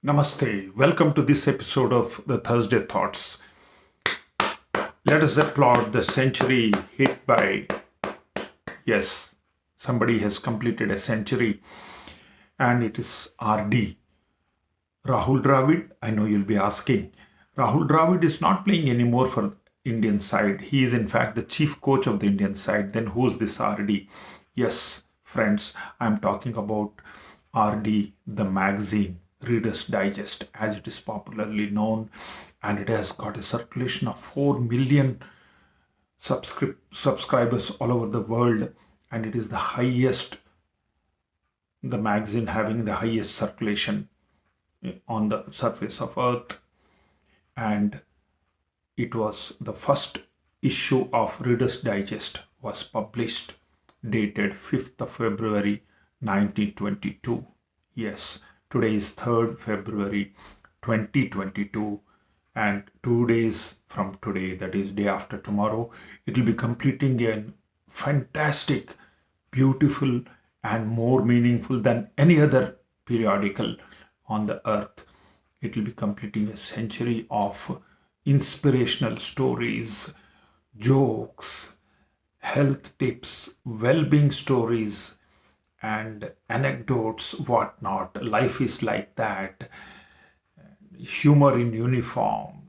Namaste. Welcome to this episode of the Thursday Thoughts. Let us applaud the century hit by, yes, somebody has completed a century, and it is RD. Rahul Dravid. I know you'll be asking. Rahul Dravid is not playing anymore for Indian side. He is in fact the chief coach of the Indian side. Then who's this RD? Yes, friends, I'm talking about RD, the magazine, Reader's Digest, as it is popularly known, and it has got a circulation of 4 million subscribers all over the world, and it is the magazine having the highest circulation on the surface of Earth, and it was the first issue of Reader's Digest was published, dated 5th of February 1922. Yes, today is 3rd February 2022, and 2 days from today, that is day after tomorrow, it will be completing a fantastic, beautiful, and more meaningful than any other periodical on the earth. It will be completing a century of inspirational stories, jokes, health tips, well being stories, and anecdotes, whatnot. Life is like that. Humor in uniform,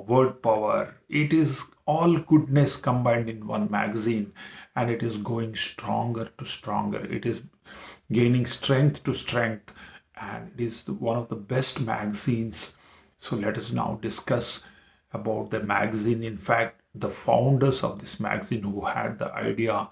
word power. It is all goodness combined in one magazine, and it is going stronger to stronger. It is gaining strength to strength, and it is one of the best magazines. So let us now discuss about the magazine. In fact, the founders of this magazine who had the idea,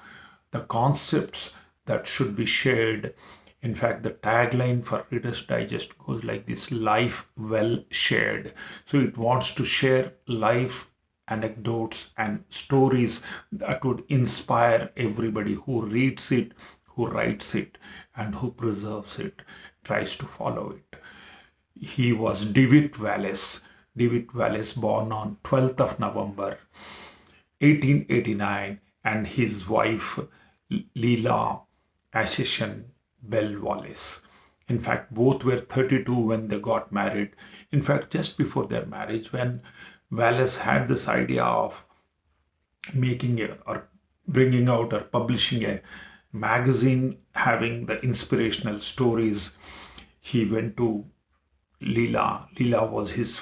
the concepts that should be shared. In fact, the tagline for Reader's Digest goes like this: life well shared. So it wants to share life anecdotes and stories that would inspire everybody who reads it, who writes it, and who preserves it, tries to follow it. He was DeWitt Wallace. DeWitt Wallace, born on 12th of November 1889, and his wife Leela Ascension Bell Wallace. In fact, both were 32 when they got married. In fact, just before their marriage, when Wallace had this idea of making or bringing out or publishing a magazine having the inspirational stories, he went to Leela. Leela was his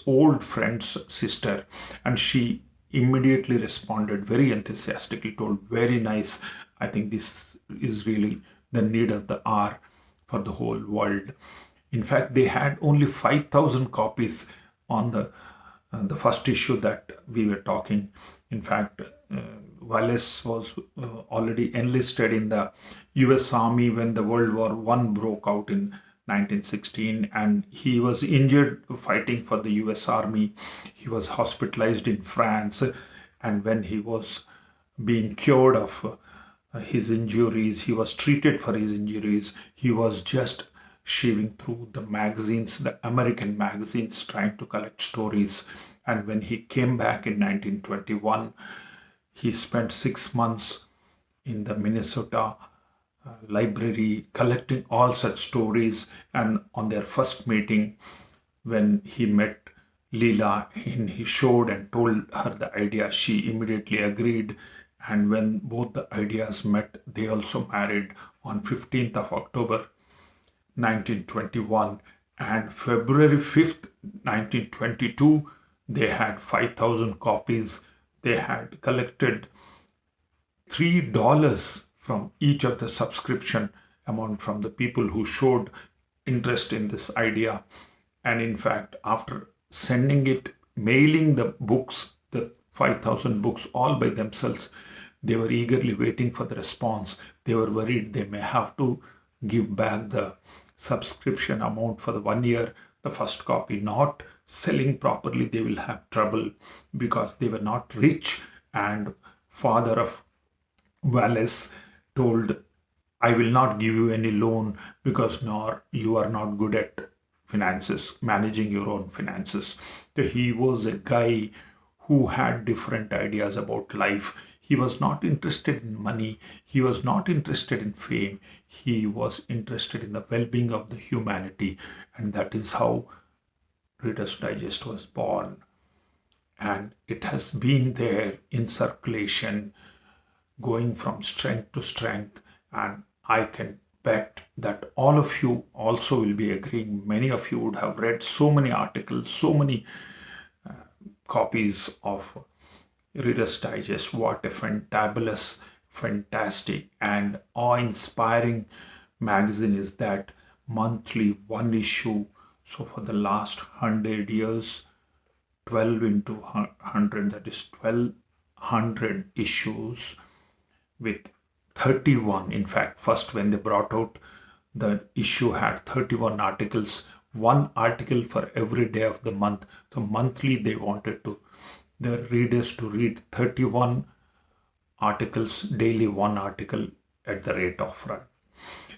old friend's sister, and she immediately responded very enthusiastically, told, very nice. I think this is really the need of the hour for the whole world. In fact, they had only 5,000 copies on the first issue that we were talking. In fact, Wallace was already enlisted in the US Army when the World War I broke out in 1916, and he was injured fighting for the US Army. He was hospitalized in France, and when he was being cured of his injuries, he was treated for his injuries, he was just shaving through the magazines, the American magazines, trying to collect stories. And when he came back in 1921, he spent 6 months in the Minnesota library collecting all such stories. And on their first meeting, when he met Leela, and he showed and told her the idea, she immediately agreed. And when both the ideas met, they also married on 15th of October 1921, and February 5th, 1922, they had 5,000 copies. They had collected $3 from each of the subscription amount from the people who showed interest in this idea. And in fact, after sending it, mailing the books, the 5,000 books all by themselves, they were eagerly waiting for the response. They were worried they may have to give back the subscription amount for the 1 year, the first copy not selling properly. They will have trouble because they were not rich. And father of Wallace told, I will not give you any loan because nor you are not good at finances, managing your own finances. So he was a guy who had different ideas about life. He was not interested in money. He was not interested in fame. He was interested in the well-being of the humanity. And that is how Reader's Digest was born. And it has been there in circulation, going from strength to strength. And I can bet that all of you also will be agreeing. Many of you would have read so many articles, so many copies of Reader's Digest. What a fantabulous, fantastic, and awe-inspiring magazine is that. Monthly, one issue. So for the last 100 years, 12 into 100, that is 1200 issues with 31. In fact, first when they brought out, the issue had 31 articles, one article for every day of the month. So monthly they wanted to the readers to read 31 articles daily, one article at the rate of run.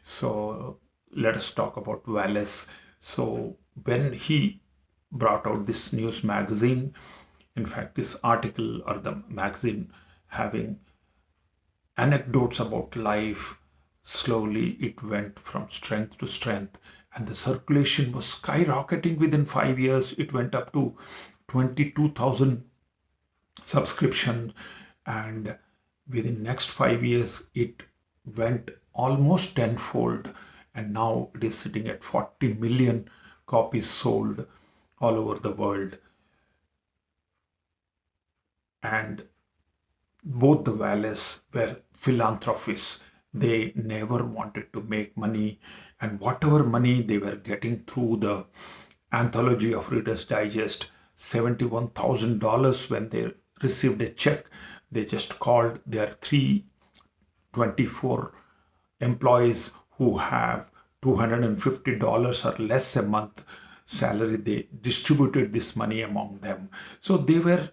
So let us talk about Wallace. So when he brought out this news magazine, in fact this article or the magazine having anecdotes about life, slowly it went from strength to strength, and the circulation was skyrocketing. Within 5 years it went up to 22,000 subscription, and within next 5 years it went almost tenfold, and now it is sitting at 40 million copies sold all over the world. And both the Wallace were philanthropists. They never wanted to make money, and whatever money they were getting through the anthology of Reader's Digest, $71,000, when they received a check, they just called their 324 employees who have $250 or less a month salary. They distributed this money among them. So they were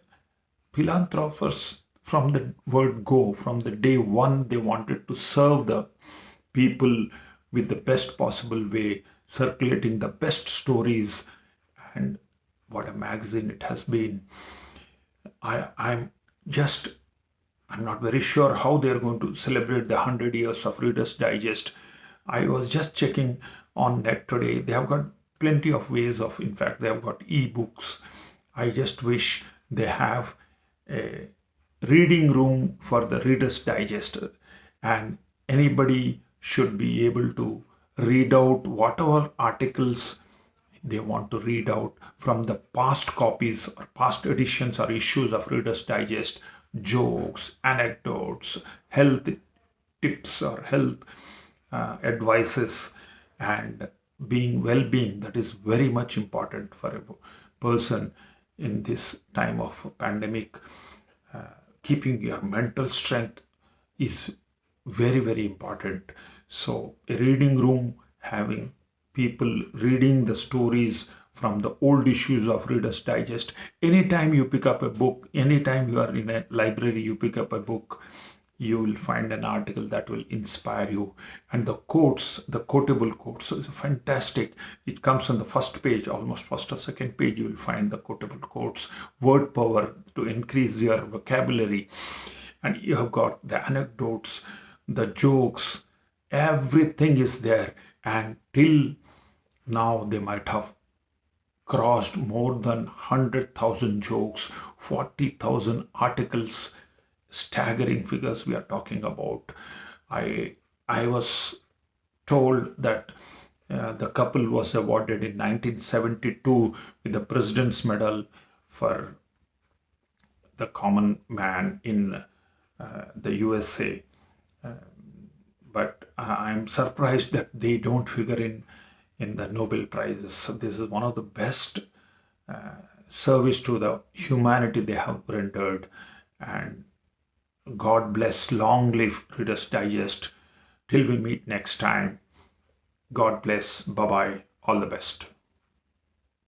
philanthropists from the word go. From the day one, they wanted to serve the people with the best possible way, circulating the best stories. And what a magazine it has been. I'm not very sure how they're going to celebrate the 100 years of Reader's Digest. I was just checking on net today. They have got plenty of ways of, in fact, they have got e-books. I just wish they have a reading room for the Reader's Digest, and anybody should be able to read out whatever articles they want to read out from the past copies or past editions or issues of Reader's Digest, jokes, anecdotes, health tips or health advices, and well-being. That is very much important for a person in this time of pandemic. Keeping your mental strength is very, very important. So a reading room, having people reading the stories from the old issues of Reader's Digest. Anytime you pick up a book, anytime you are in a library, you pick up a book, you will find an article that will inspire you. And the quotes, the quotable quotes, is fantastic. It comes on the first page, almost first or second page, you will find the quotable quotes, word power to increase your vocabulary. And you have got the anecdotes, the jokes, everything is there. And till now, they might have crossed more than 100,000 jokes, 40,000 articles, staggering figures we are talking about. I was told that the couple was awarded in 1972 with the President's Medal for the common man in the USA. But I'm surprised that they don't figure in the Nobel Prizes. So this is one of the best service to the humanity they have rendered. And God bless, long live Reader's Digest. Till we meet next time, God bless, bye-bye, all the best.